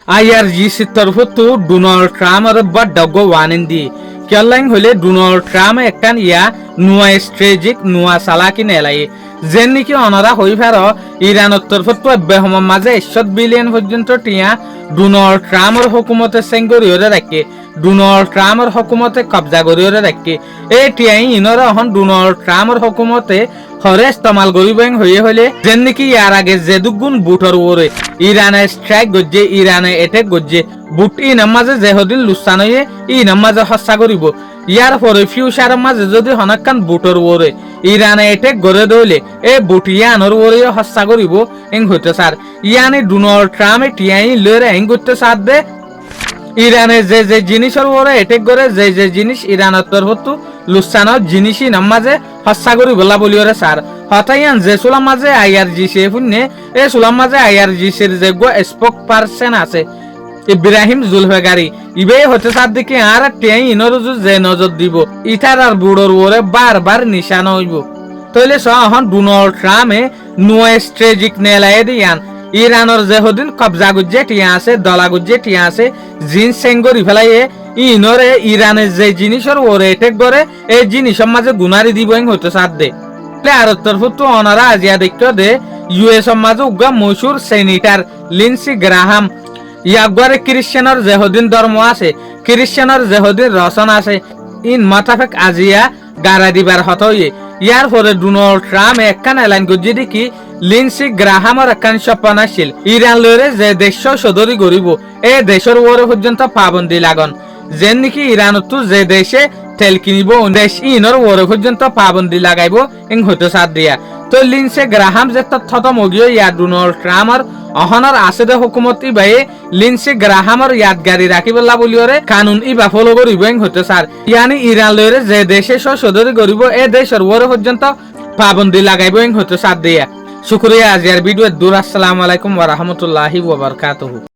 IRGC তরফতো Donald ট্রাম্পের বড় warning দিয়ে কেলাইং হলে ডোনাল্ড ট্রাম্প একখান নুয়া স্ট্রেটেজিক নুয়া চালাকি নেলাই যেন নাকি অনারা হই ফের ইরানের তরফতো বেহমের মাঝে 100 বিলিয়ন পর্যন্ত টিয়া ডোনাল্ড ট্রাম্পের হুকুমতে সেঙ্গরিয়রে রাখে ডোনাল্ড ট্রাম্পের হুকুমতে কবজা করিয়রে রাখে এই টিয়াই ইনরা এখন ডোনাল্ড ট্রাম্পের হুকুমতে হরে ইস্তেমাল করিবেন হয়ে হলে যেন নাকি ইয়ার আগে যে দুগুণ বুটর ওরে ইরানে স্ট্রাইক গজ্জে ইরানে এটেক গজ্জে বুট ইনার মাঝে যে হদিন লুসান হয়ে ইনার মাঝে হস্যা করিব ইয়ার পরে ফিউচারের মাঝে যদি হনাক্কান বুটর ওরে ইরানে এটেক গড়ে দইলে এই বুট ইয়ানোর ওরে হস্যা করিব এং হইতে স্যার ইয়ানি ডোনাল্ড ট্রাম্পে টিয়াই লরে এং করতে সাথ দে ইরানে যে জিনিসের ওরে এটেক করে যে জিনিস ইরানের তরফতো লুসানোর জিনিসই নাম মাঝে হস্যা করি বলা বলিওরে স্যার হতাইয়ান যে সুলাম মাঝে IRGC ফুন্নে এই সুলাম মাঝে IRGCর যে স্পোক পারসন আছে ইব্রাহিম জুলফেকারি ইবে হতে সার দিকে আর টেই ইনর যে নজর দিব ইটার আর বুড়োর ওরে বারবার নিশানা হইব তইলে এখন ডোনাল্ড ট্রাম্পে নুয়া স্ট্রেটেজিক নেলাই দিয়ান ইরানের যে হদিন কবজা গুজে টিয়া আছে দলা গুজে টিয়া আছে জিন্স সেঙ্গরি ফেলাইয়ে ইনরে ইরানের যে জিনিসের ওরে এটেক করে এই জিনিসের মাঝে গুনারি দিব হতে সার দে আর তরফতো অনারা আজিয়া দেখতে দে US এর মাঝে উগা মশুর সেনেটর লিন্সি গ্রাহাম ইয়াগরে খ্রিস্টানের যে হদিন ধর্ম আছে খ্রিস্টানের যে হদিন রচন আছে ইন মাতাফেক আজিয়া গারা দিবার হত ইয়ার পরে ডোনাল্ড ট্রাম্প একখান এলাইন গজি দেখি লিন্সি গ্রাহামের একখান স্বপ্ন আসছিল ইরান লরে যে দেশ সদরি গরিব এই দেশের ওরে পর্যন্ত পাবন্দি লাগন যেন নাকি ইরানতো যে দেশে তেল কিনিব দেশ ইনর ওরে পর্যন্ত পাবন্দি লাগাইব এং হইতে সাথ দিয়া তো লিন্সে গ্রাহাম যে তথ্যত মগিও ইয়া ডোনাল্ড ট্রাম্পর অহনার আছে দে হুকুমত ইবাই লিন্সে গ্রাহামর ইয়াদগারি রাখিবলা বলিওরে কানুন ইবা ফলো করিব এং হইতে স্যার ইয়ানি ইরান লরে যে দেশে সদরি গরিব এই দেশের ওরে পর্যন্ত পাবন্দি লাগাইব এং হইতে সাথ দিয়া শুকরিয়া আজিয়ার ভিডিও দূর আসসালামু আলাইকুম ওয়া রাহমাতুল্লাহি ওয়া বারাকাতুহু।